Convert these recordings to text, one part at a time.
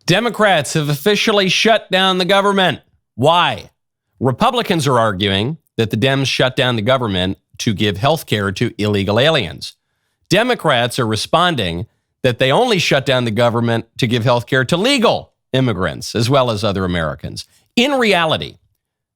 Democrats have officially shut down the government. Why? Republicans are arguing that the Dems shut down the government to give health care to illegal aliens. Democrats are responding that they only shut down the government to give health care to legal immigrants as well as other Americans. In reality,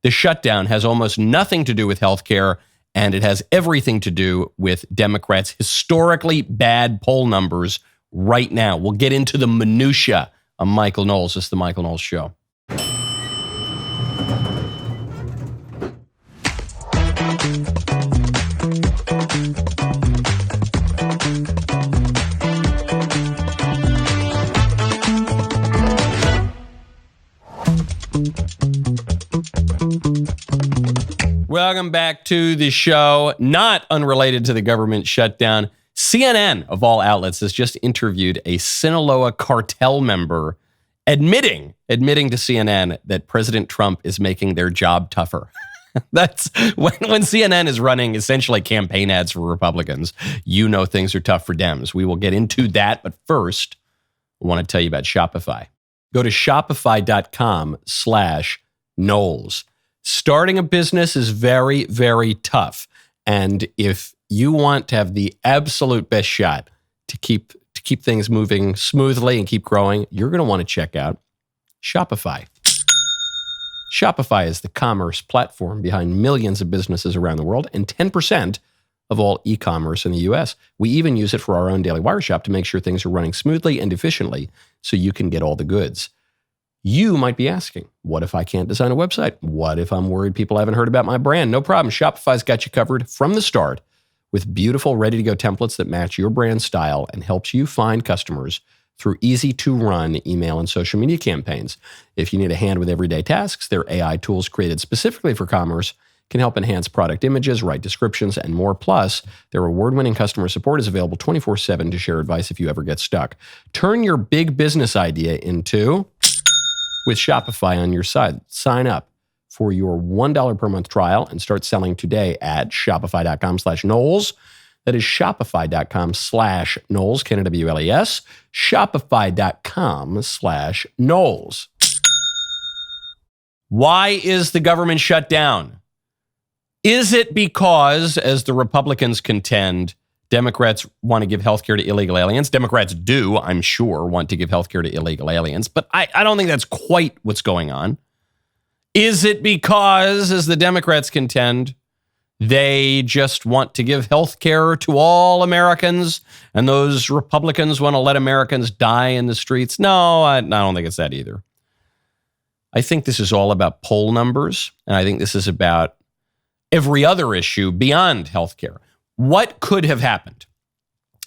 the shutdown has almost nothing to do with health care, and it has everything to do with Democrats' historically bad poll numbers right now. We'll get into the minutia. I'm Michael Knowles. This is the Michael Knowles Show. Welcome back to the show. Not unrelated to the government shutdown, CNN, of all outlets, has just interviewed a Sinaloa cartel member admitting to CNN that President Trump is making their job tougher. That's when CNN is running essentially campaign ads for Republicans. You know things are tough for Dems. We will get into that, but first, I want to tell you about Shopify. Go to shopify.com/Knowles. Starting a business is very, very tough. And if you want to have the absolute best shot to keep things moving smoothly and keep growing, you're going to want to check out Shopify. Shopify is the commerce platform behind millions of businesses around the world and 10% of all e-commerce in the US. We even use it for our own DailyWire shop to make sure things are running smoothly and efficiently so you can get all the goods. You might be asking, what if I can't design a website? What if I'm worried people haven't heard about my brand? No problem. Shopify's got you covered from the start with beautiful, ready-to-go templates that match your brand style and helps you find customers through easy-to-run email and social media campaigns. If you need a hand with everyday tasks, their AI tools created specifically for commerce can help enhance product images, write descriptions, and more. Plus, their award-winning customer support is available 24/7 to share advice if you ever get stuck. Turn your big business idea into with Shopify on your side. Sign up for your $1 per month trial and start selling today at shopify.com/Knowles. That is shopify.com/Knowles, K-N-W-L-E-S, shopify.com/Knowles. Why is the government shut down? Is it because, as the Republicans contend, Democrats want to give health care to illegal aliens? Democrats do, I'm sure, want to give health care to illegal aliens, but I don't think that's quite what's going on. Is it because, as the Democrats contend, they just want to give health care to all Americans and those Republicans want to let Americans die in the streets? No, I don't think it's that either. I think this is all about poll numbers, and I think this is about every other issue beyond health care. What could have happened?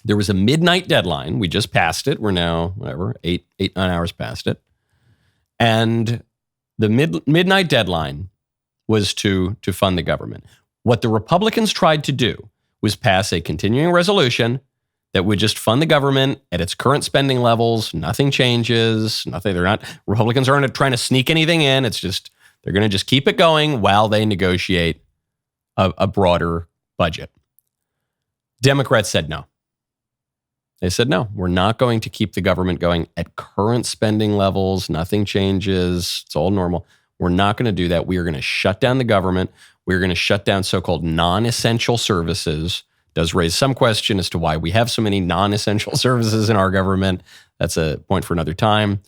There was a midnight deadline. We just passed it. We're now, 9 hours past it. And the midnight deadline was to fund the government. What the Republicans tried to do was pass a continuing resolution that would just fund the government at its current spending levels. Nothing changes. Republicans aren't trying to sneak anything in. It's just, they're going to just keep it going while they negotiate a broader budget. Democrats said no. They said, no, we're not going to keep the government going at current spending levels. Nothing changes. It's all normal. We're not going to do that. We are going to shut down the government. We're going to shut down so-called non-essential services. Does raise some question as to why we have so many non-essential services in our government. That's a point for another time.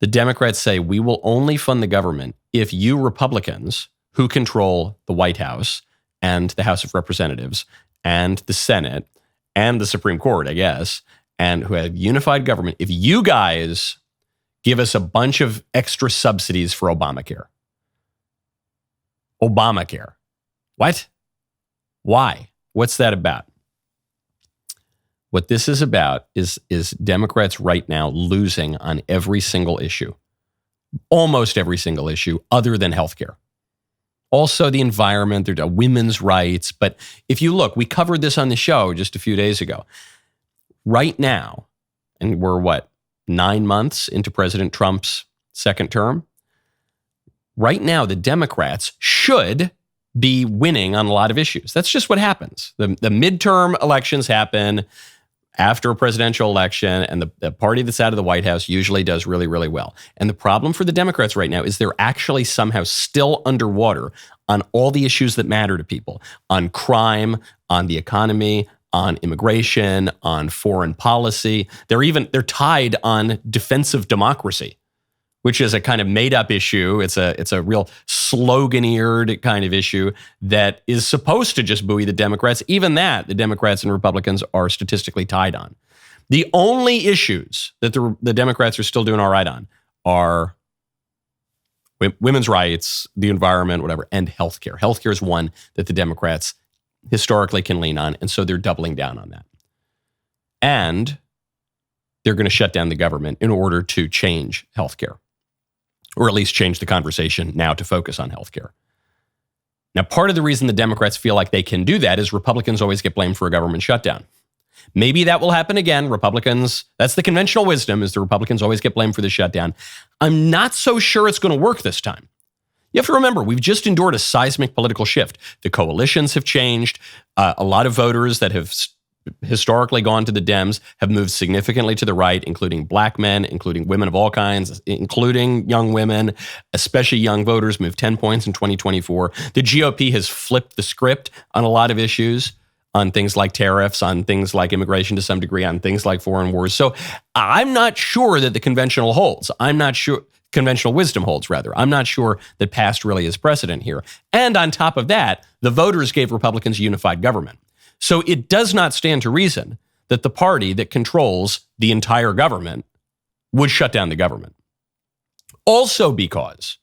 The Democrats say we will only fund the government if you Republicans, who control the White House and the House of Representatives and the Senate and the Supreme Court, I guess, and who have unified government, if you guys give us a bunch of extra subsidies for Obamacare. Obamacare. What? Why? What's that about? What this is about is Democrats right now losing on every single issue. Almost every single issue other than healthcare. Also the environment, there's women's rights. But if you look, we covered this on the show just a few days ago. Right now, and we're 9 months into President Trump's second term? Right now, the Democrats should be winning on a lot of issues. That's just what happens. The midterm elections happen after a presidential election, and the party that's out of the White House usually does really, really well. And the problem for the Democrats right now is they're actually somehow still underwater on all the issues that matter to people, on crime, on the economy, on immigration, on foreign policy. They're tied on defensive democracy, which is a kind of made-up issue. It's a real slogan-eared kind of issue that is supposed to just buoy the Democrats. Even that, the Democrats and Republicans are statistically tied on. The only issues that the Democrats are still doing all right on are women's rights, the environment, whatever, and healthcare. Healthcare is one that the Democrats historically can lean on, and so they're doubling down on that. And they're going to shut down the government in order to change healthcare, or at least change the conversation now to focus on healthcare. Now, part of the reason the Democrats feel like they can do that is Republicans always get blamed for a government shutdown. Maybe that will happen again. Republicans, that's the conventional wisdom, is the Republicans always get blamed for the shutdown. I'm not so sure it's going to work this time. You have to remember, we've just endured a seismic political shift. The coalitions have changed. A lot of voters that have historically gone to the Dems have moved significantly to the right, including black men, including women of all kinds, including young women, especially young voters moved 10 points in 2024. The GOP has flipped the script on a lot of issues, on things like tariffs, on things like immigration to some degree, on things like foreign wars. So I'm not sure that the conventional wisdom holds, rather. I'm not sure that past really is precedent here. And on top of that, the voters gave Republicans a unified government. So it does not stand to reason that the party that controls the entire government would shut down the government. Also because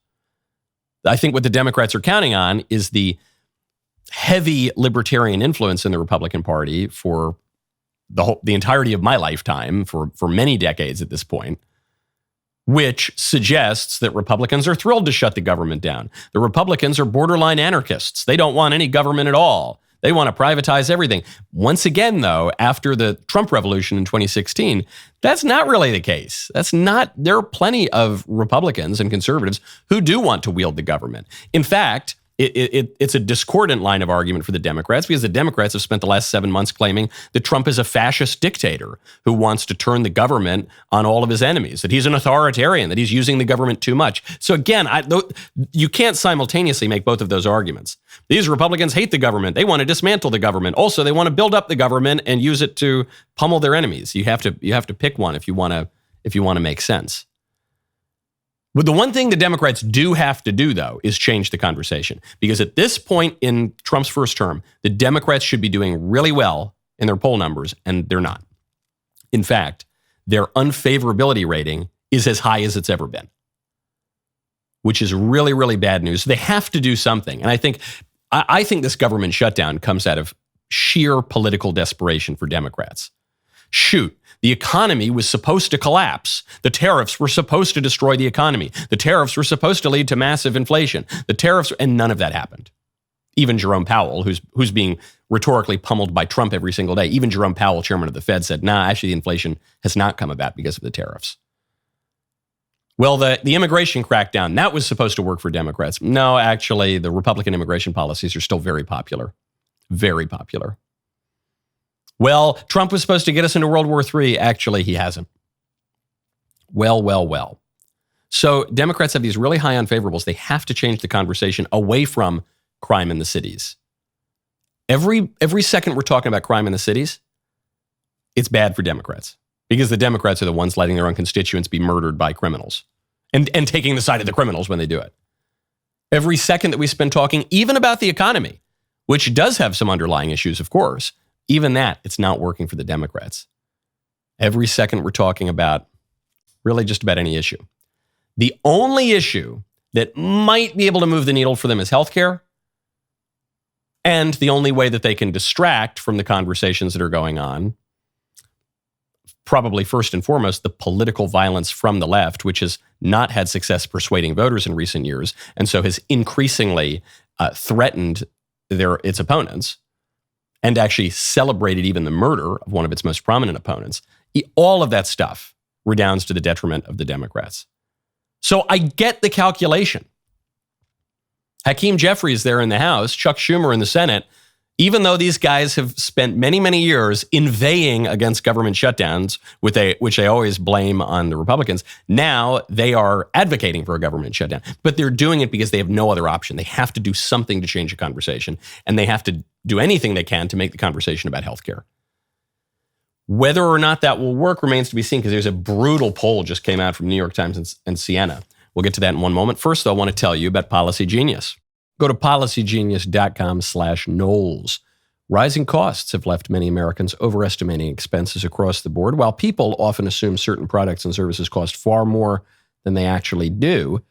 I think what the Democrats are counting on is the heavy libertarian influence in the Republican Party for the entirety of my lifetime, for many decades at this point, which suggests that Republicans are thrilled to shut the government down. The Republicans are borderline anarchists. They don't want any government at all. They want to privatize everything. Once again, though, after the Trump revolution in 2016, that's not really the case. There are plenty of Republicans and conservatives who do want to wield the government. In fact, it's a discordant line of argument for the Democrats, because the Democrats have spent the last 7 months claiming that Trump is a fascist dictator who wants to turn the government on all of his enemies, that he's an authoritarian, that he's using the government too much. So again, you can't simultaneously make both of those arguments. These Republicans hate the government. They want to dismantle the government. Also, they want to build up the government and use it to pummel their enemies. You have to pick one if you want to make sense. But the one thing the Democrats do have to do, though, is change the conversation. Because at this point in Trump's first term, the Democrats should be doing really well in their poll numbers, and they're not. In fact, their unfavorability rating is as high as it's ever been, which is really, really bad news. They have to do something. And I think this government shutdown comes out of sheer political desperation for Democrats. Shoot, the economy was supposed to collapse. The tariffs were supposed to destroy the economy. The tariffs were supposed to lead to massive inflation. And none of that happened. Even Jerome Powell, who's being rhetorically pummeled by Trump every single day, even Jerome Powell, chairman of the Fed, said, actually the inflation has not come about because of the tariffs. Well, the immigration crackdown, that was supposed to work for Democrats. No, actually, the Republican immigration policies are still very popular. Very popular. Well, Trump was supposed to get us into World War III. Actually, he hasn't. Well. So Democrats have these really high unfavorables. They have to change the conversation away from crime in the cities. Every second we're talking about crime in the cities, it's bad for Democrats, because the Democrats are the ones letting their own constituents be murdered by criminals and taking the side of the criminals when they do it. Every second that we spend talking even about the economy, which does have some underlying issues, of course, even that, it's not working for the Democrats. Every second we're talking about really just about any issue. The only issue that might be able to move the needle for them is healthcare. And the only way that they can distract from the conversations that are going on, probably first and foremost, the political violence from the left, which has not had success persuading voters in recent years, and so has increasingly threatened its opponents, and actually celebrated even the murder of one of its most prominent opponents. All of that stuff redounds to the detriment of the Democrats. So I get the calculation. Hakeem Jeffries there in the House, Chuck Schumer in the Senate, Even though these guys have spent many, many years inveighing against government shutdowns, which they always blame on the Republicans, now they are advocating for a government shutdown. But they're doing it because they have no other option. They have to do something to change the conversation, and they have to do anything they can to make the conversation about healthcare. Whether or not that will work remains to be seen, because there's a brutal poll just came out from New York Times and Siena. We'll get to that in one moment. First, though, I want to tell you about Policy Genius. Go to policygenius.com/Knowles. Rising costs have left many Americans overestimating expenses across the board. While people often assume certain products and services cost far more than they actually do,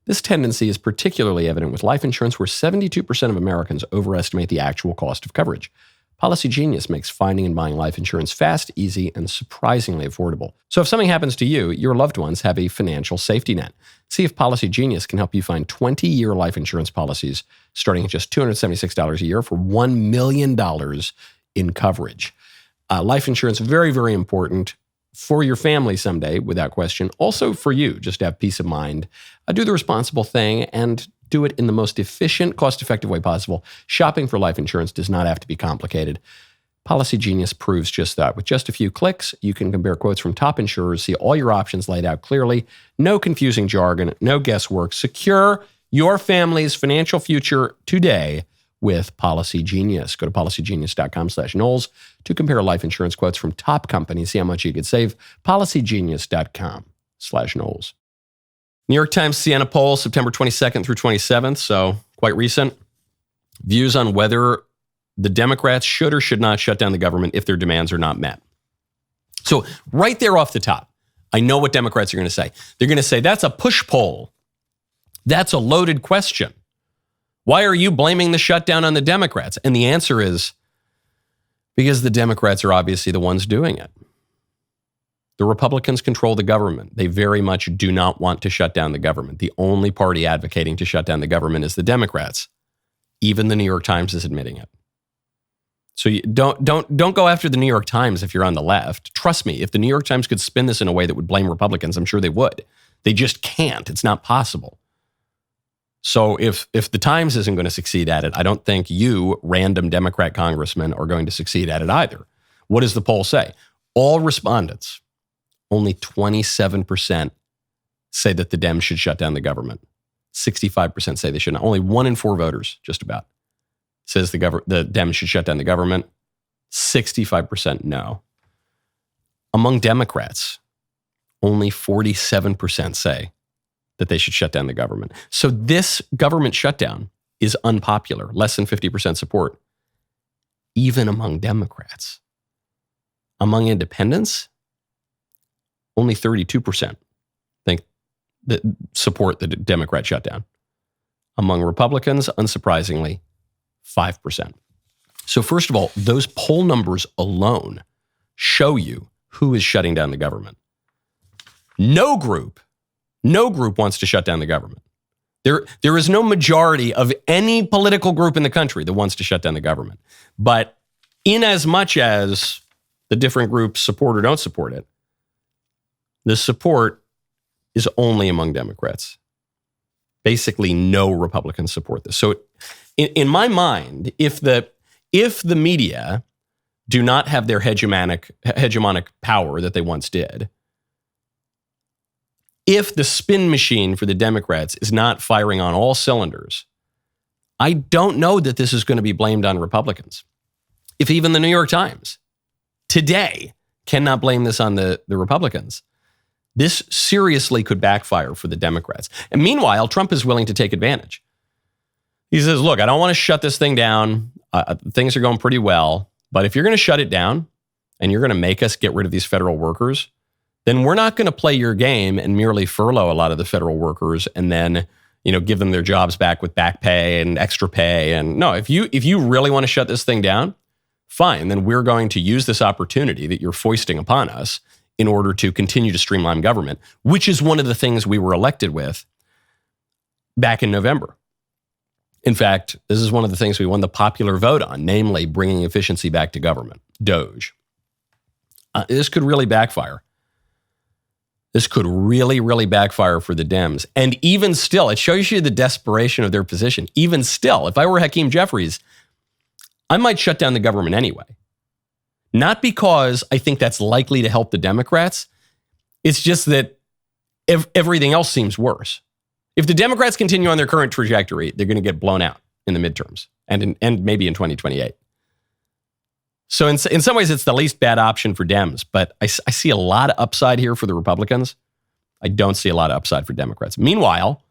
this tendency is particularly evident with life insurance, where 72% of Americans overestimate the actual cost of coverage. Policy Genius makes finding and buying life insurance fast, easy, and surprisingly affordable. So if something happens to you, your loved ones have a financial safety net. See if Policy Genius can help you find 20-year life insurance policies starting at just $276 a year for $1 million in coverage. Life insurance, very, very important for your family someday, without question. Also for you, just to have peace of mind. Do the responsible thing and do it in the most efficient, cost-effective way possible. Shopping for life insurance does not have to be complicated. Policy Genius proves just that. With just a few clicks, you can compare quotes from top insurers, see all your options laid out clearly, no confusing jargon, no guesswork. Secure your family's financial future today with Policy Genius. Go to policygenius.com/Knowles to compare life insurance quotes from top companies, see how much you could save. policygenius.com/Knowles. New York Times Siena poll, September 22nd through 27th, so quite recent. Views on whether the Democrats should or should not shut down the government if their demands are not met. So right there off the top, I know what Democrats are going to say. They're going to say, that's a push poll. That's a loaded question. Why are you blaming the shutdown on the Democrats? And the answer is, because the Democrats are obviously the ones doing it. The Republicans control the government. They very much do not want to shut down the government. The only party advocating to shut down the government is the Democrats. Even the New York Times is admitting it. So you don't go after the New York Times if you're on the left. Trust me, if the New York Times could spin this in a way that would blame Republicans, I'm sure they would. They just can't. It's not possible. So if the Times isn't going to succeed at it, I don't think you, random Democrat congressmen, are going to succeed at it either. What does the poll say? All respondents, only 27% say that the Dems should shut down the government. 65% say they should not. Only 1 in 4 voters, just about, says the Dems should shut down the government. 65% no. Among Democrats, only 47% say that they should shut down the government. So this government shutdown is unpopular, less than 50% support, even among Democrats. Among independents, only 32% think that support the Democrat shutdown. Among Republicans, unsurprisingly, 5%. So first of all, those poll numbers alone show you who is shutting down the government. No group wants to shut down the government. There is no majority of any political group in the country that wants to shut down the government. But in as much as the different groups support or don't support it, the support is only among Democrats. Basically, no Republicans support this. So in my mind, if the media do not have their hegemonic power that they once did, if the spin machine for the Democrats is not firing on all cylinders, I don't know that this is going to be blamed on Republicans. If even the New York Times today cannot blame this on the Republicans, this seriously could backfire for the Democrats. And meanwhile, Trump is willing to take advantage. He says, look, I don't want to shut this thing down. Things are going pretty well. But if you're going to shut it down and you're going to make us get rid of these federal workers, then we're not going to play your game and merely furlough a lot of the federal workers and then, give them their jobs back with back pay and extra pay. And no, if you really want to shut this thing down, fine. Then we're going to use this opportunity that you're foisting upon us in order to continue to streamline government, which is one of the things we were elected with back in November. In fact, this is one of the things we won the popular vote on, namely bringing efficiency back to government, DOGE. This could really backfire. This could really, really backfire for the Dems. And even still, it shows you the desperation of their position. Even still, if I were Hakeem Jeffries, I might shut down the government anyway. Not because I think that's likely to help the Democrats. It's just that everything else seems worse. If the Democrats continue on their current trajectory, they're going to get blown out in the midterms and maybe in 2028. So in some ways, it's the least bad option for Dems. But I see a lot of upside here for the Republicans. I don't see a lot of upside for Democrats. Meanwhile,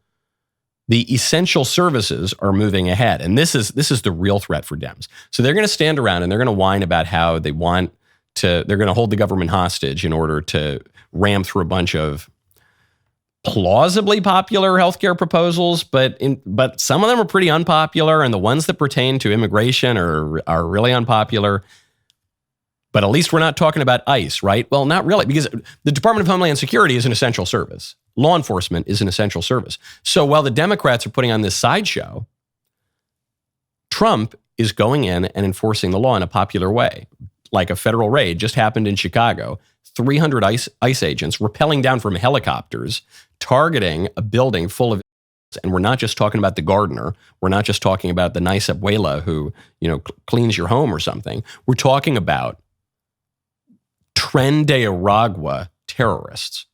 the essential services are moving ahead. And this is the real threat for Dems. So they're going to stand around and they're going to whine about how they're going to hold the government hostage in order to ram through a bunch of plausibly popular healthcare proposals, but some of them are pretty unpopular, and the ones that pertain to immigration are really unpopular. But at least we're not talking about ICE, right? Well, not really, because the Department of Homeland Security is an essential service. Law enforcement is an essential service. So while the Democrats are putting on this sideshow, Trump is going in and enforcing the law in a popular way. Like a federal raid just happened in Chicago. 300 ICE agents rappelling down from helicopters, targeting a building full of, and we're not just talking about the gardener. We're not just talking about the nice abuela who, cleans your home or something. We're talking about Tren de Aragua terrorists.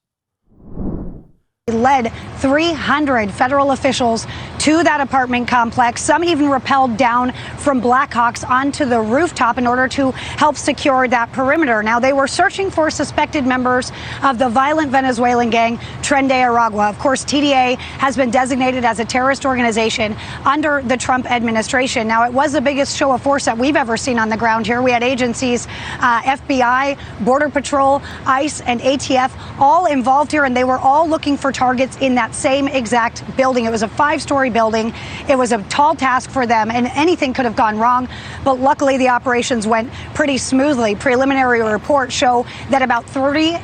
Led 300 federal officials to that apartment complex. Some even rappelled down from Blackhawks onto the rooftop in order to help secure that perimeter. Now, they were searching for suspected members of the violent Venezuelan gang, Tren de Aragua. Of course, TDA has been designated as a terrorist organization under the Trump administration. Now, it was the biggest show of force that we've ever seen on the ground here. We had agencies, FBI, Border Patrol, ICE, and ATF all involved here, and they were all looking for targets in that same exact building. It was a 5-story building. It was a tall task for them, and anything could have gone wrong. But luckily, the operations went pretty smoothly. Preliminary reports show that about 30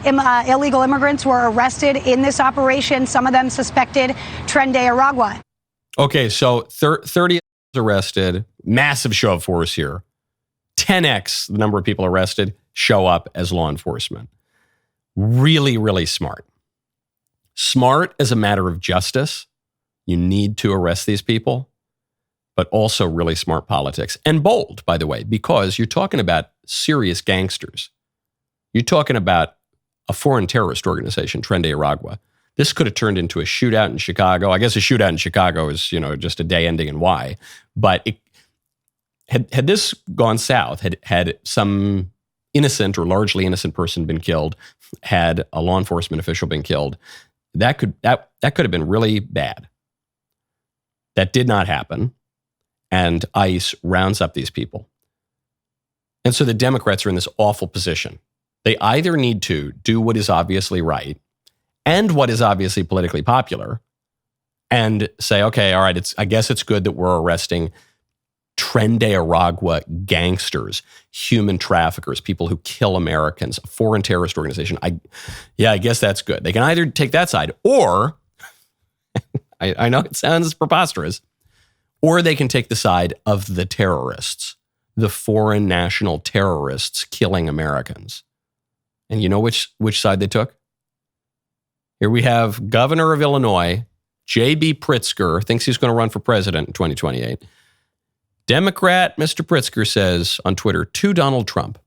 illegal immigrants were arrested in this operation, some of them suspected Tren de Aragua. Okay, so 30 arrested, massive show of force here. 10x the number of people arrested show up as law enforcement. Really, really smart. Smart as a matter of justice. You need to arrest these people, but also really smart politics. And bold, by the way, because you're talking about serious gangsters. You're talking about a foreign terrorist organization, Tren de Aragua. This could have turned into a shootout in Chicago. I guess a shootout in Chicago is, just a day ending in Y. But had this gone south, had some innocent or largely innocent person been killed, had a law enforcement official been killed, that could have been really bad. That did not happen. And ICE rounds up these people. And so the Democrats are in this awful position. They either need to do what is obviously right and what is obviously politically popular and say, okay, all right, I guess it's good that we're arresting Tren de Aragua gangsters, human traffickers, people who kill Americans, a foreign terrorist organization. I guess that's good. They can either take that side or, I know it sounds preposterous, or they can take the side of the terrorists, the foreign national terrorists killing Americans. And you know which side they took? Here we have Governor of Illinois, J.B. Pritzker, thinks he's going to run for president in 2028. Democrat Mr. Pritzker says on Twitter to Donald Trump,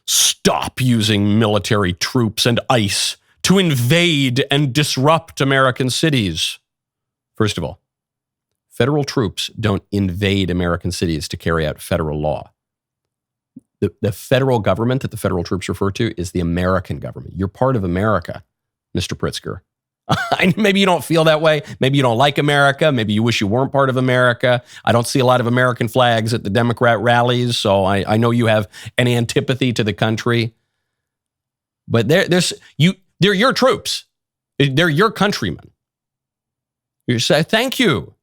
stop using military troops and ICE to invade and disrupt American cities. First of all, federal troops don't invade American cities to carry out federal law. The federal government that the federal troops refer to is the American government. You're part of America, Mr. Pritzker. Maybe you don't feel that way. Maybe you don't like America. Maybe you wish you weren't part of America. I don't see a lot of American flags at the Democrat rallies, so I know you have an antipathy to the country. But they're your troops. They're your countrymen. You say, thank you,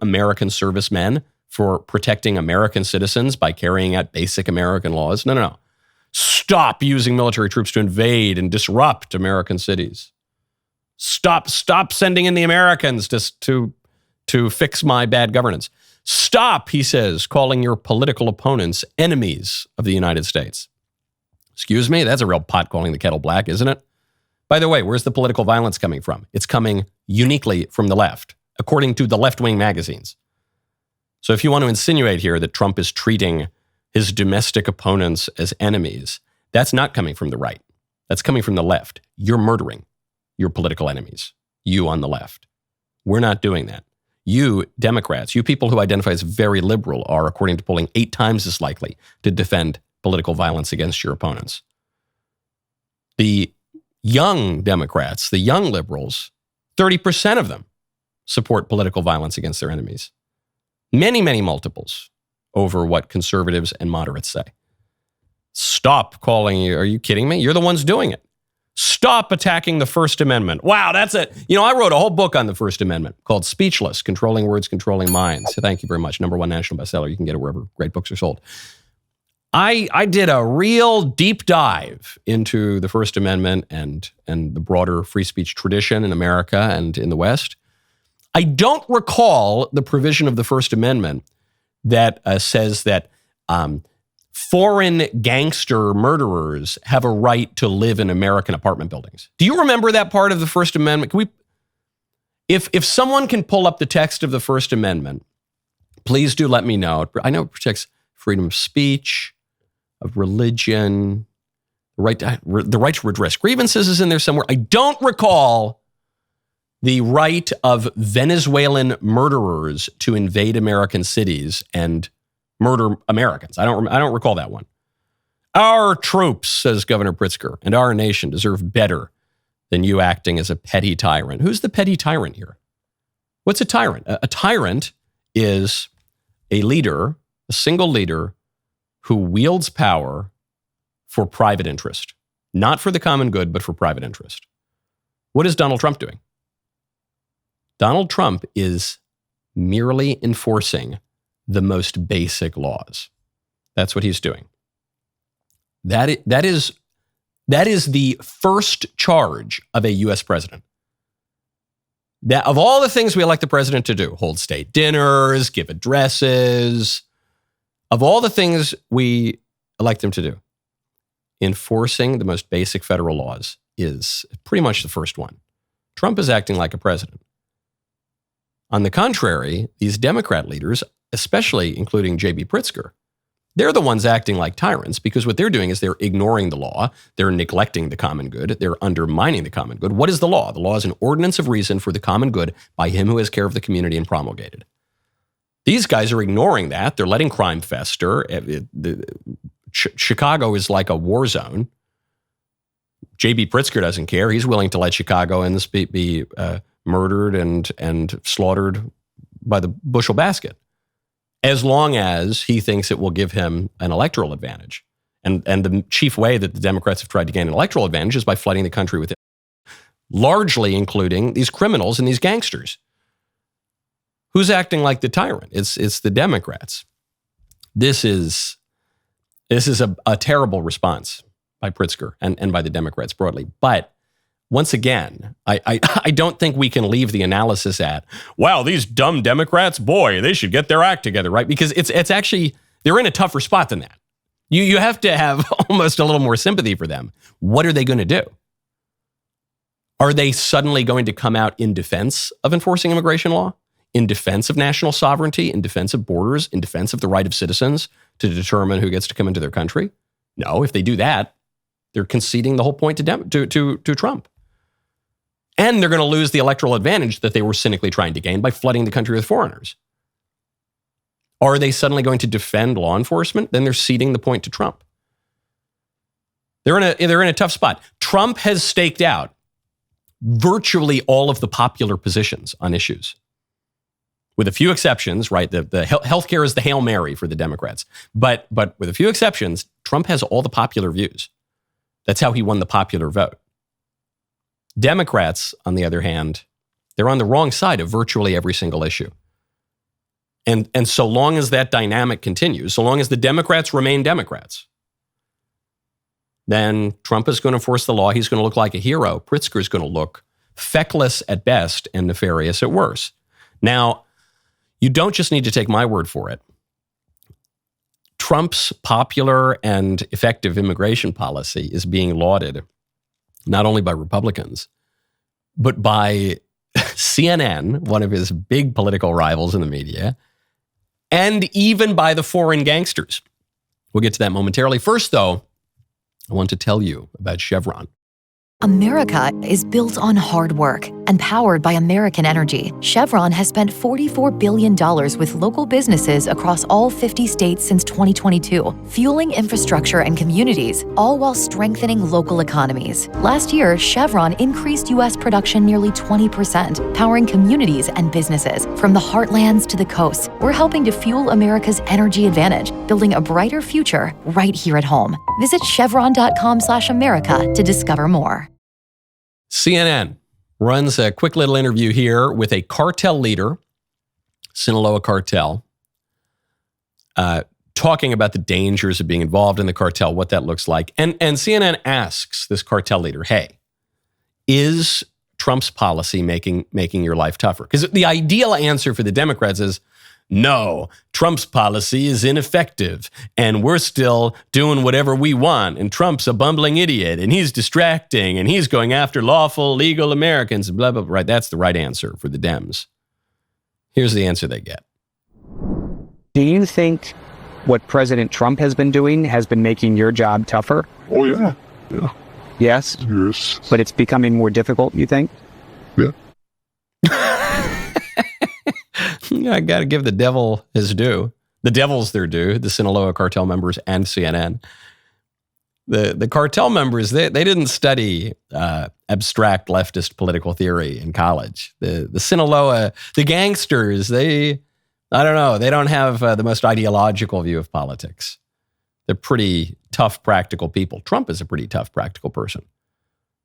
American servicemen, for protecting American citizens by carrying out basic American laws. No. Stop using military troops to invade and disrupt American cities. Stop sending in the Americans to fix my bad governance. Stop, he says, calling your political opponents enemies of the United States. Excuse me, that's a real pot calling the kettle black, isn't it? By the way, where's the political violence coming from? It's coming uniquely from the left, according to the left-wing magazines. So if you want to insinuate here that Trump is treating his domestic opponents as enemies, that's not coming from the right. That's coming from the left. You're murdering your political enemies, you on the left. We're not doing that. You Democrats, you people who identify as very liberal are, according to polling, 8 times as likely to defend political violence against your opponents. The young Democrats, the young liberals, 30% of them support political violence against their enemies. Many, many multiples over what conservatives and moderates say. Stop calling you. Are you kidding me? You're the ones doing it. Stop attacking the First Amendment. Wow, that's it. You know, I wrote a whole book on the First Amendment called Speechless, Controlling Words, Controlling Minds. So thank you very much. #1 national bestseller. You can get it wherever great books are sold. I did a real deep dive into the First Amendment and the broader free speech tradition in America and in the West. I don't recall the provision of the First Amendment that says that foreign gangster murderers have a right to live in American apartment buildings. Do you remember that part of the First Amendment? If someone can pull up the text of the First Amendment, please do let me know. I know it protects freedom of speech, of religion, the right to redress grievances is in there somewhere. I don't recall the right of Venezuelan murderers to invade American cities and murder Americans. I don't recall that one. Our troops, says Governor Pritzker, and our nation deserve better than you acting as a petty tyrant. Who's the petty tyrant here? What's a tyrant? A tyrant is a leader, a single leader, who wields power for private interest. Not for the common good, but for private interest. What is Donald Trump doing? Donald Trump is merely enforcing the most basic laws. That's what he's doing. That is the first charge of a U.S. president. That of all the things we elect the president to do, hold state dinners, give addresses, of all the things we elect them to do, enforcing the most basic federal laws is pretty much the first one. Trump is acting like a president. On the contrary, these Democrat leaders, especially including J.B. Pritzker, they're the ones acting like tyrants because what they're doing is they're ignoring the law, they're neglecting the common good, they're undermining the common good. What is the law? The law is an ordinance of reason for the common good by him who has care of the community and promulgated. These guys are ignoring that. They're letting crime fester. Chicago is like a war zone. J.B. Pritzker doesn't care. He's willing to let Chicagoans be murdered and slaughtered by the bushel basket, as long as he thinks it will give him an electoral advantage. And the chief way that the Democrats have tried to gain an electoral advantage is by flooding the country with it, largely including these criminals and these gangsters. Who's acting like the tyrant? It's the Democrats. This is a terrible response by Pritzker and by the Democrats broadly. But once again, I don't think we can leave the analysis at, wow, these dumb Democrats, boy, they should get their act together, right? Because it's actually, they're in a tougher spot than that. You have to have almost a little more sympathy for them. What are they going to do? Are they suddenly going to come out in defense of enforcing immigration law? In defense of national sovereignty, in defense of borders, in defense of the right of citizens to determine who gets to come into their country? No, if they do that, they're conceding the whole point to Trump. And they're going to lose the electoral advantage that they were cynically trying to gain by flooding the country with foreigners. Are they suddenly going to defend law enforcement? Then they're ceding the point to Trump. They're in a tough spot. Trump has staked out virtually all of the popular positions on issues. With a few exceptions, right? The healthcare is the Hail Mary for the Democrats. But with a few exceptions, Trump has all the popular views. That's how he won the popular vote. Democrats, on the other hand, they're on the wrong side of virtually every single issue. And so long as that dynamic continues, so long as the Democrats remain Democrats, then Trump is going to enforce the law. He's going to look like a hero. Pritzker is going to look feckless at best and nefarious at worst. Now, you don't just need to take my word for it. Trump's popular and effective immigration policy is being lauded not only by Republicans, but by CNN, one of his big political rivals in the media, and even by the foreign gangsters. We'll get to that momentarily. First, though, I want to tell you about Chevron. America is built on hard work and powered by American energy. Chevron has spent $44 billion with local businesses across all 50 states since 2022, fueling infrastructure and communities, all while strengthening local economies. Last year, Chevron increased U.S. production nearly 20%, powering communities and businesses. From the heartlands to the coasts, we're helping to fuel America's energy advantage, building a brighter future right here at home. Visit chevron.com/America to discover more. CNN runs a quick little interview here with a cartel leader, Sinaloa cartel, talking about the dangers of being involved in the cartel, what that looks like. And CNN asks this cartel leader, hey, is Trump's policy making your life tougher? Because the ideal answer for the Democrats is, no, Trump's policy is ineffective, and we're still doing whatever we want, and Trump's a bumbling idiot, and he's distracting, and he's going after lawful, legal Americans, blah, blah, blah. Right, that's the right answer for the Dems. Here's the answer they get. Do you think what President Trump has been doing has been making your job tougher? Oh, yeah. Yeah. Yes? Yes. But it's becoming more difficult, you think? Yeah. I got to give the devil his due. The devil's their due, the Sinaloa cartel members and CNN. The cartel members, they didn't study abstract leftist political theory in college. The Sinaloa, the gangsters, I don't know, they don't have the most ideological view of politics. They're pretty tough, practical people. Trump is a pretty tough, practical person.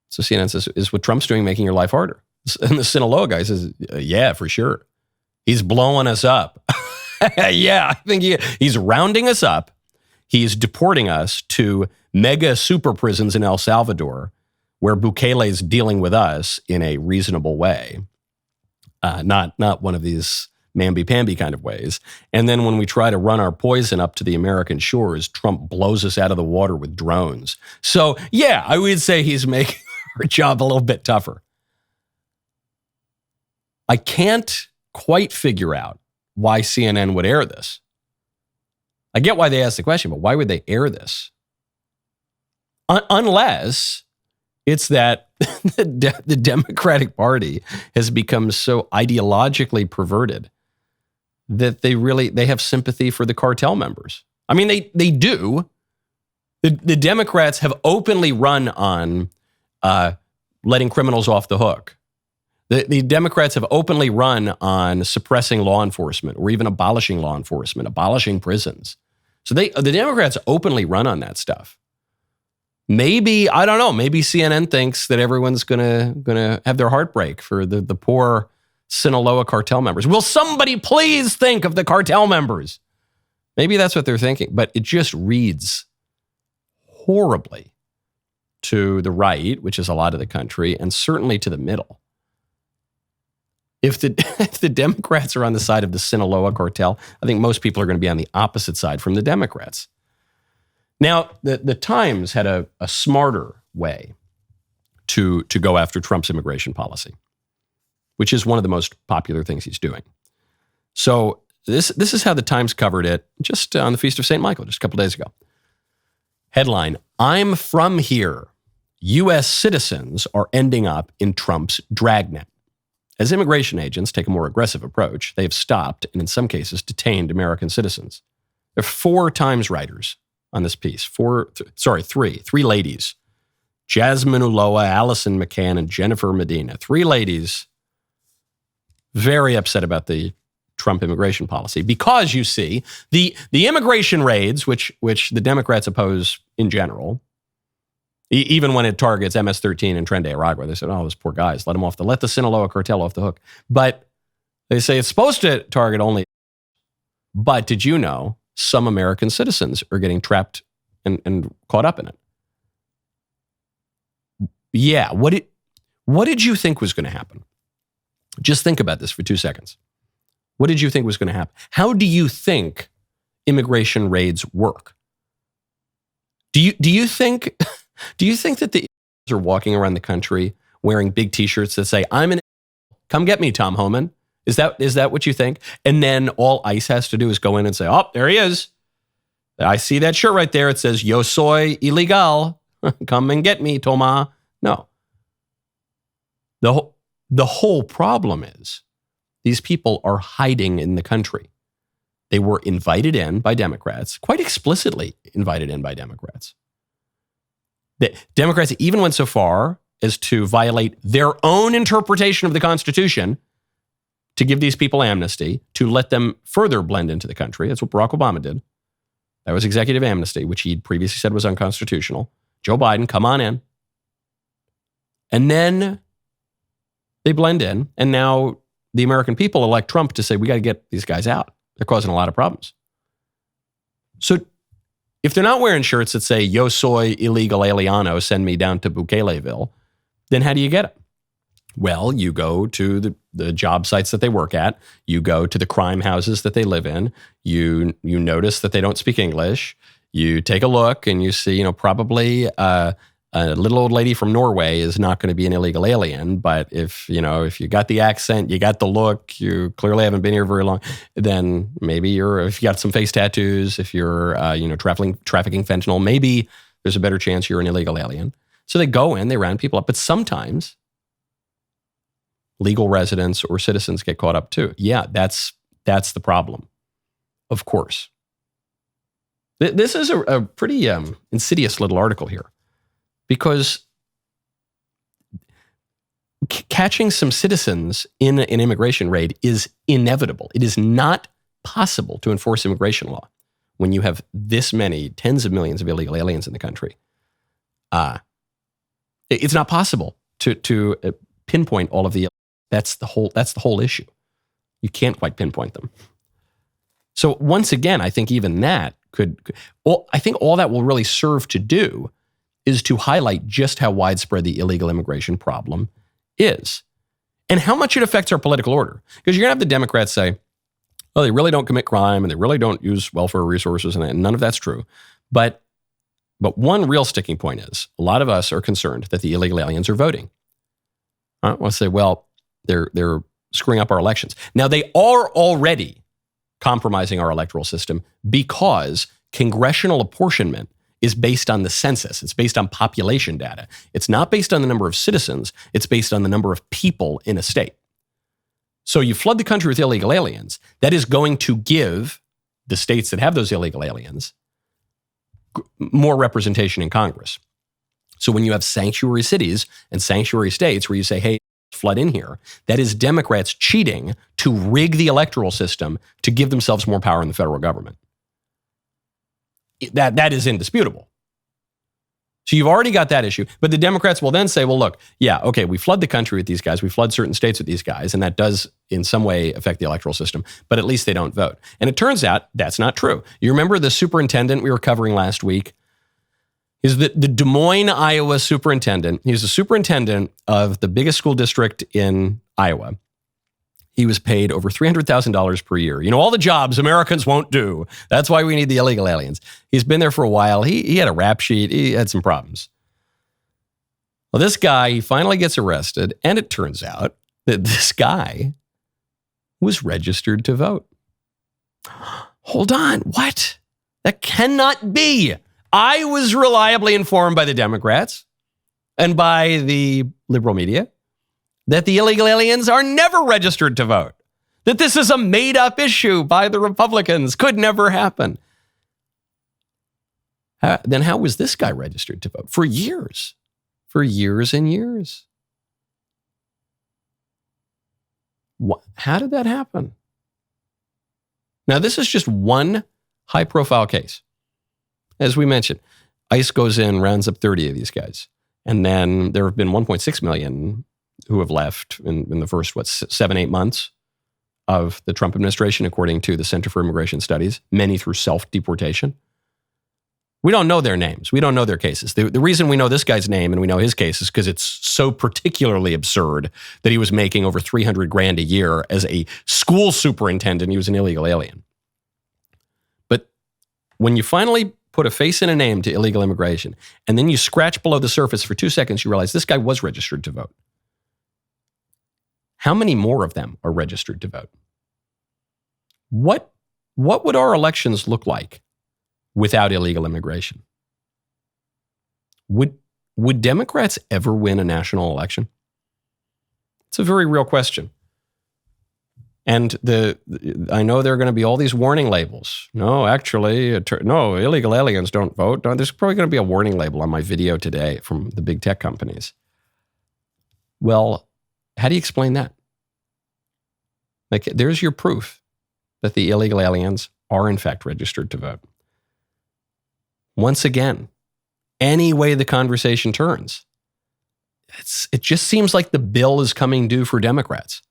So CNN says, is what Trump's doing making your life harder? And the Sinaloa guy says, yeah, for sure. He's blowing us up. Yeah, I think he's rounding us up. He's deporting us to mega super prisons in El Salvador, where Bukele's dealing with us in a reasonable way, not one of these mamby-pamby kind of ways. And then when we try to run our poison up to the American shores, Trump blows us out of the water with drones. So yeah, I would say he's making our job a little bit tougher. I can't quite figure out why CNN would air this. I get why they asked the question, but why would they air this? Unless it's that the Democratic Party has become so ideologically perverted that they have sympathy for the cartel members. I mean, they do. The Democrats have openly run on letting criminals off the hook. The Democrats have openly run on suppressing law enforcement or even abolishing law enforcement, abolishing prisons. So the Democrats openly run on that stuff. Maybe, I don't know, maybe CNN thinks that everyone's gonna have their heart break for the poor Sinaloa cartel members. Will somebody please think of the cartel members? Maybe that's what they're thinking, but it just reads horribly to the right, which is a lot of the country, and certainly to the middle. If the Democrats are on the side of the Sinaloa cartel, I think most people are going to be on the opposite side from the Democrats. Now, the Times had a smarter way to go after Trump's immigration policy, which is one of the most popular things he's doing. So this is how the Times covered it just on the Feast of St. Michael, just a couple days ago. Headline, I'm from here. U.S. citizens are ending up in Trump's dragnet. As immigration agents take a more aggressive approach, they have stopped and in some cases detained American citizens. There are 4 Times writers on this piece. Three ladies. Jasmine Ulloa, Allison McCann, and Jennifer Medina. 3 ladies very upset about the Trump immigration policy because, you see, the immigration raids, which the Democrats oppose in general, even when it targets MS-13 and Tren de Aragua, they said, oh, those poor guys, let the Sinaloa cartel off the hook. But they say it's supposed to target only. But did you know some American citizens are getting trapped and caught up in it? Yeah, what did you think was going to happen? Just think about this for 2 seconds. What did you think was going to happen? How do you think immigration raids work? Do you think that the are walking around the country wearing big T-shirts that say, come get me, Tom Homan, Is that what you think? And then all ICE has to do is go in and say, oh, there he is. I see that shirt right there. It says, yo soy ilegal. Come and get me, Toma. No. The whole problem is these people are hiding in the country. They were invited in by Democrats, quite explicitly invited in by Democrats. The Democrats even went so far as to violate their own interpretation of the Constitution to give these people amnesty, to let them further blend into the country. That's what Barack Obama did. That was executive amnesty, which he'd previously said was unconstitutional. Joe Biden, come on in. And then they blend in, and now the American people elect Trump to say, we got to get these guys out. They're causing a lot of problems. So if they're not wearing shirts that say, yo soy illegal alieno, send me down to Bukeleville, then how do you get it? Well, you go to the job sites that they work at. You go to the crime houses that they live in. You notice that they don't speak English. You take a look and you see, probably a little old lady from Norway is not going to be an illegal alien. But if you got the accent, you got the look, you clearly haven't been here very long, then maybe if you got some face tattoos, if you're, trafficking fentanyl, maybe there's a better chance you're an illegal alien. So they go in, they round people up. But sometimes legal residents or citizens get caught up too. Yeah, that's the problem, of course. This is a pretty insidious little article here, because catching some citizens in an immigration raid is inevitable. It is not possible to enforce immigration law when you have this many tens of millions of illegal aliens in the country. It's not possible to pinpoint all of the. That's the whole issue. You can't quite pinpoint them. So once again, I think even that I think all that will really serve to do is to highlight just how widespread the illegal immigration problem is and how much it affects our political order. Because you're going to have the Democrats say, well, they really don't commit crime and they really don't use welfare resources, and none of that's true. But one real sticking point is a lot of us are concerned that the illegal aliens are voting. I want to say, well, they're screwing up our elections. Now, they are already compromising our electoral system because congressional apportionment is based on the census. It's based on population data. It's not based on the number of citizens. It's based on the number of people in a state. So you flood the country with illegal aliens. That is going to give the states that have those illegal aliens more representation in Congress. So when you have sanctuary cities and sanctuary states where you say, hey, flood in here, that is Democrats cheating to rig the electoral system to give themselves more power in the federal government. That is indisputable. So you've already got that issue. But the Democrats will then say, well, look, yeah, okay, we flood the country with these guys. We flood certain states with these guys. And that does in some way affect the electoral system. But at least they don't vote. And it turns out that's not true. You remember the superintendent we were covering last week? He's the Des Moines, Iowa superintendent. He's the superintendent of the biggest school district in Iowa. He was paid over $300,000 per year. All the jobs Americans won't do. That's why we need the illegal aliens. He's been there for a while. He had a rap sheet. He had some problems. Well, this guy, he finally gets arrested, and it turns out that this guy was registered to vote. Hold on. What? That cannot be. I was reliably informed by the Democrats and by the liberal media that the illegal aliens are never registered to vote, that this is a made-up issue by the Republicans, could never happen. Then how was this guy registered to vote? For years and years. How did that happen? Now, this is just one high-profile case. As we mentioned, ICE goes in, rounds up 30 of these guys. And then there have been 1.6 million who have left in the first, 7-8 months of the Trump administration, according to the Center for Immigration Studies, many through self-deportation. We don't know their names. We don't know their cases. The reason we know this guy's name and we know his case is because it's so particularly absurd that he was making over $300,000 a year as a school superintendent. He was an illegal alien. But when you finally put a face and a name to illegal immigration, and then you scratch below the surface for 2 seconds, you realize this guy was registered to vote. How many more of them are registered to vote? What would our elections look like without illegal immigration? Would Democrats ever win a national election? It's a very real question. And I know there are going to be all these warning labels. No, actually, no, illegal aliens don't vote. No, there's probably going to be a warning label on my video today from the big tech companies. Well, how do you explain that? Like, there's your proof that the illegal aliens are in fact registered to vote. Once again, any way the conversation turns, it just seems like the bill is coming due for Democrats.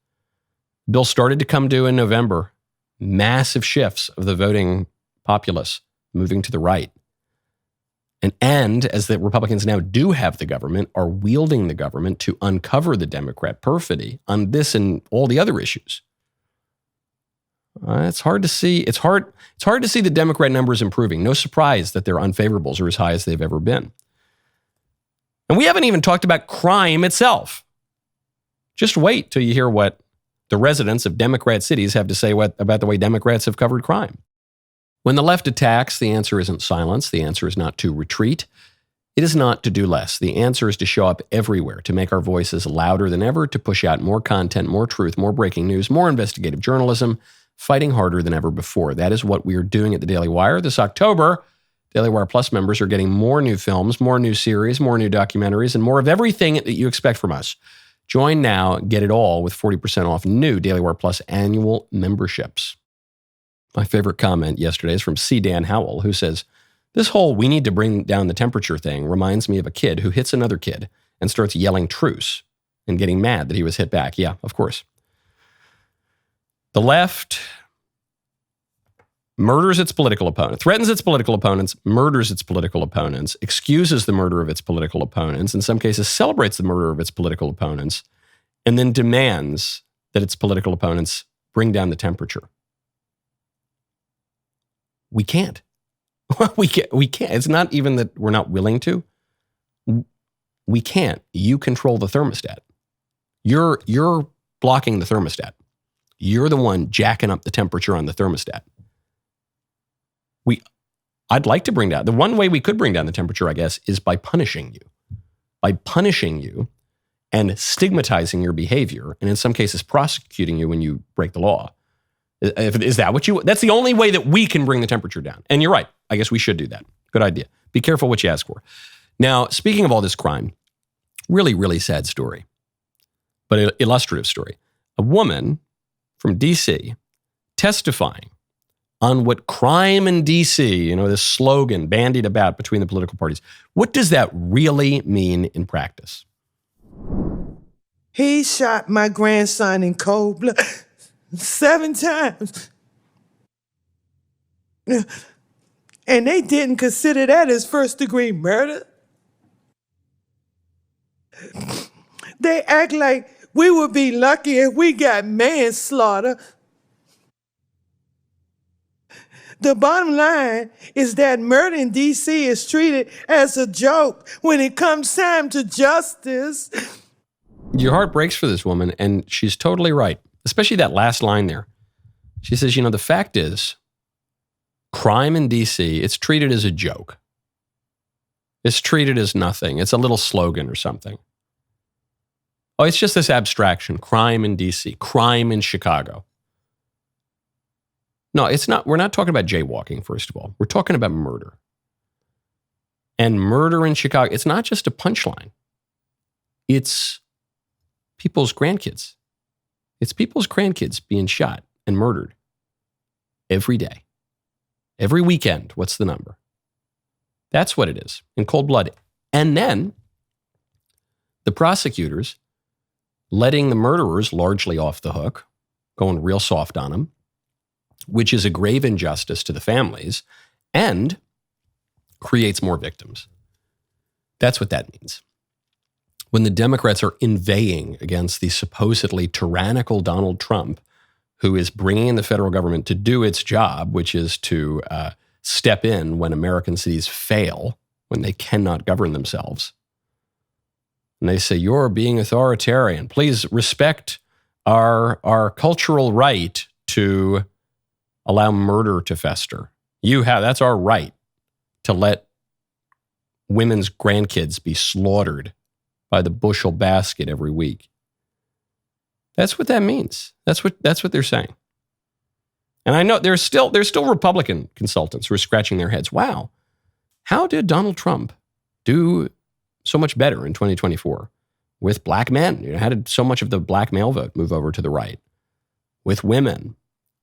Bill started to come due in November. Massive shifts of the voting populace moving to the right. And as the Republicans now do have the government, are wielding the government to uncover the Democrat perfidy on this and all the other issues. It's hard to see. It's hard to see the Democrat numbers improving. No surprise that their unfavorables are as high as they've ever been. And we haven't even talked about crime itself. Just wait till you hear what the residents of Democrat cities have to say about the way Democrats have covered crime. When the left attacks, the answer isn't silence. The answer is not to retreat. It is not to do less. The answer is to show up everywhere, to make our voices louder than ever, to push out more content, more truth, more breaking news, more investigative journalism, fighting harder than ever before. That is what we are doing at the Daily Wire. This October, Daily Wire Plus members are getting more new films, more new series, more new documentaries, and more of everything that you expect from us. Join now, get it all with 40% off new Daily Wire Plus annual memberships. My favorite comment yesterday is from C. Dan Howell, who says, "This whole we need to bring down the temperature thing reminds me of a kid who hits another kid and starts yelling truce and getting mad that he was hit back." Yeah, of course. The left murders its political opponent, threatens its political opponents, murders its political opponents, excuses the murder of its political opponents, in some cases celebrates the murder of its political opponents, and then demands that its political opponents bring down the temperature. We can't. We can't. It's not even that we're not willing to. We can't. You control the thermostat. You're blocking the thermostat. You're the one jacking up the temperature on the thermostat. I'd like to bring down, the one way we could bring down the temperature, I guess, is by punishing you. By punishing you and stigmatizing your behavior, and in some cases prosecuting you when you break the law. Is that what you, that's the only way that we can bring the temperature down. And you're right. I guess we should do that. Good idea. Be careful what you ask for. Now, speaking of all this crime, really, really sad story, but an illustrative story. A woman from D.C. testifying on what crime in D.C., this slogan bandied about between the political parties. What does that really mean in practice? He shot my grandson in cold blood 7 times. And they didn't consider that as first-degree murder. They act like we would be lucky if we got manslaughter. The bottom line is that murder in D.C. is treated as a joke when it comes time to justice. Your heart breaks for this woman, and she's totally right, especially that last line there. She says, the fact is, crime in D.C., it's treated as a joke. It's treated as nothing. It's a little slogan or something. Oh, it's just this abstraction, crime in D.C., crime in Chicago. No, it's not. We're not talking about jaywalking, first of all. We're talking about murder. And murder in Chicago, it's not just a punchline. It's people's grandkids. It's people's grandkids being shot and murdered every day. Every weekend, what's the number? That's what it is, in cold blood. And then the prosecutors letting the murderers largely off the hook, going real soft on them, which is a grave injustice to the families and creates more victims. That's what that means. When the Democrats are inveighing against the supposedly tyrannical Donald Trump, who is bringing in the federal government to do its job, which is to step in when American cities fail, when they cannot govern themselves. And they say, you're being authoritarian. Please respect our cultural right to allow murder to fester. That's our right to let women's grandkids be slaughtered by the bushel basket every week. That's what that means. That's what they're saying. And I know there's still Republican consultants who are scratching their heads. Wow, how did Donald Trump do so much better in 2024 with black men? How did so much of the black male vote move over to the right? With women,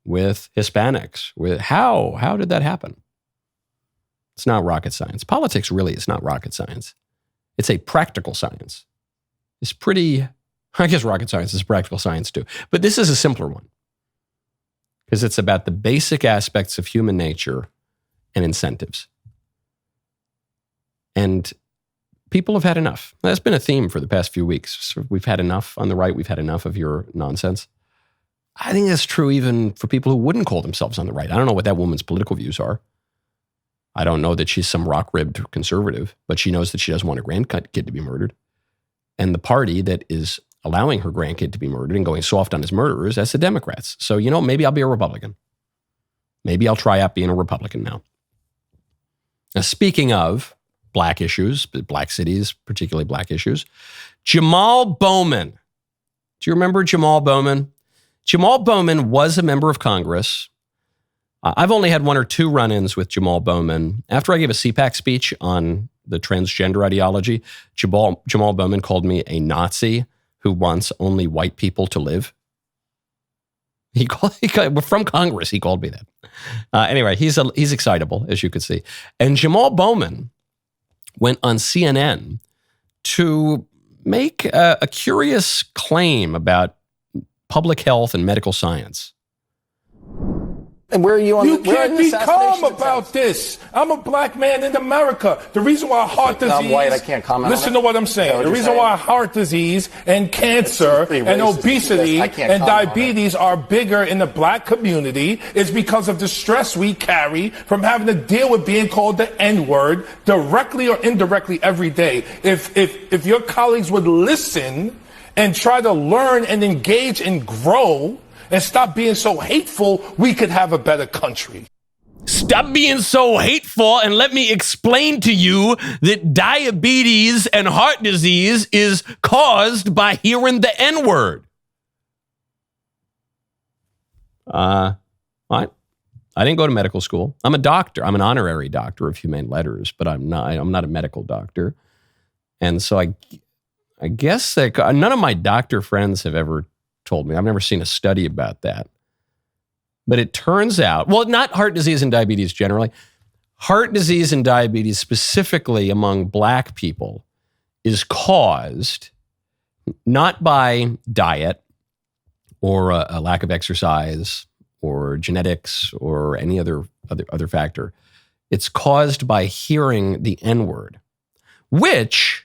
with Hispanics, how did that happen? It's not rocket science. Politics really is not rocket science. It's a practical science. I guess rocket science is practical science too. But this is a simpler one because it's about the basic aspects of human nature and incentives. And people have had enough. That's been a theme for the past few weeks. So we've had enough on the right. We've had enough of your nonsense. I think that's true even for people who wouldn't call themselves on the right. I don't know what that woman's political views are. I don't know that she's some rock-ribbed conservative, but she knows that she doesn't want her grandkid to be murdered. And the party that is allowing her grandkid to be murdered and going soft on his murderers, that's the Democrats. So, maybe I'll be a Republican. Maybe I'll try out being a Republican now. Now, speaking of black issues, black cities, particularly black issues, Jamaal Bowman. Do you remember Jamaal Bowman? Jamaal Bowman was a member of Congress. I've only had one or two run-ins with Jamaal Bowman. After I gave a CPAC speech on the transgender ideology, Jamaal Bowman called me a Nazi who wants only white people to live. From Congress, he called me that. Anyway, he's excitable, as you could see. And Jamaal Bowman went on CNN to make a curious claim about public health and medical science. And where are you on You can't be calm about this. I'm a black man in America. The reason why heart disease... I'm white, I can't comment Listen on to it. what I'm saying. The reason why heart disease and cancer and obesity and diabetes are bigger in the black community is because of the stress we carry from having to deal with being called the N-word directly or indirectly every day. If your colleagues would listen and try to learn and engage and grow and stop being so hateful, we could have a better country. Stop being so hateful and let me explain to you that diabetes and heart disease is caused by hearing the N-word. I didn't go to medical school. I'm a doctor. I'm an honorary doctor of humane letters, but I'm not a medical doctor. And so I guess that none of my doctor friends have ever told me. I've never seen a study about that. But it turns out, well, not heart disease and diabetes generally. Heart disease and diabetes specifically among black people is caused not by diet or a lack of exercise or genetics or any other factor. It's caused by hearing the N-word, which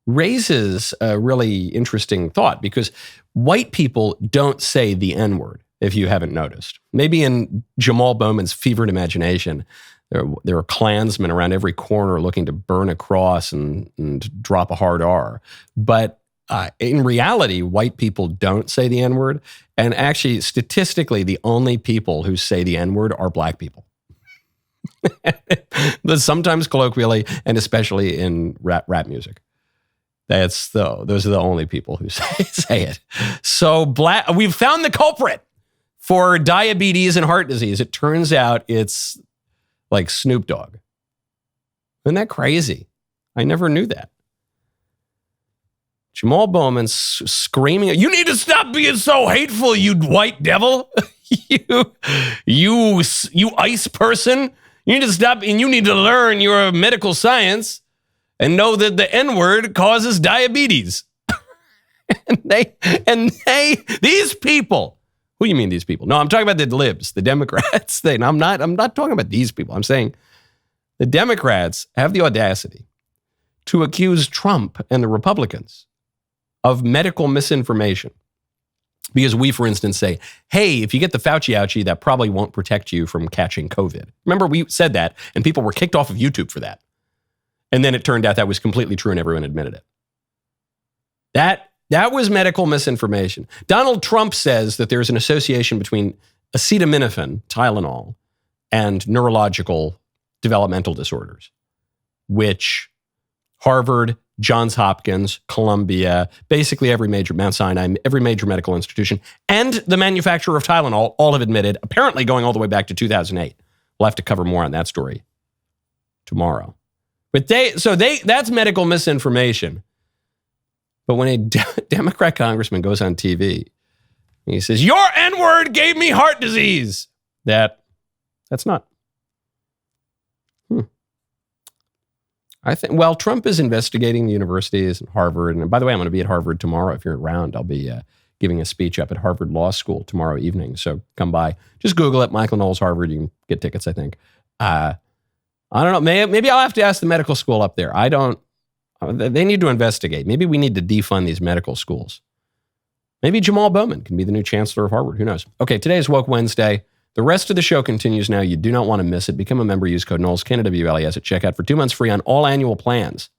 raises a really interesting thought because white people don't say the N-word, if you haven't noticed. Maybe in Jamaal Bowman's fevered imagination, there are Klansmen around every corner looking to burn a cross and drop a hard R. But in reality, white people don't say the N-word. And actually, statistically, the only people who say the N-word are black people. Sometimes colloquially, and especially in rap music. Those are the only people who say it. So we've found the culprit for diabetes and heart disease. It turns out it's like Snoop Dogg. Isn't that crazy? I never knew that. Jamaal Bowman's screaming, "You need to stop being so hateful, you white devil. you ice person. You need to stop and you need to learn your medical science and know that the N-word causes diabetes." and these people, who do you mean these people? No, I'm talking about the libs, the Democrats. I'm not talking about these people. I'm saying the Democrats have the audacity to accuse Trump and the Republicans of medical misinformation. Because we, for instance, say, hey, if you get the Fauci ouchie, that probably won't protect you from catching COVID. Remember, we said that, and people were kicked off of YouTube for that. And then it turned out that was completely true and everyone admitted it. That was medical misinformation. Donald Trump says that there's an association between acetaminophen, Tylenol, and neurological developmental disorders, which Harvard, Johns Hopkins, Columbia, basically every major, Mount Sinai, every major medical institution, and the manufacturer of Tylenol all have admitted, apparently going all the way back to 2008. We'll have to cover more on that story tomorrow. But that's medical misinformation. But when a Democrat congressman goes on TV, and he says, "Your N-word gave me heart disease," that's not. I think, well, Trump is investigating the universities and Harvard. And by the way, I'm going to be at Harvard tomorrow. If you're around, I'll be giving a speech up at Harvard Law School tomorrow evening. So come by. Just Google it, Michael Knowles, Harvard. You can get tickets, I think. I don't know. Maybe I'll have to ask the medical school up there. They need to investigate. Maybe we need to defund these medical schools. Maybe Jamaal Bowman can be the new chancellor of Harvard. Who knows? Okay, today is Woke Wednesday. The rest of the show continues now. You do not want to miss it. Become a member. Use code Knowles, KNWLES at checkout for 2 months free on all annual plans.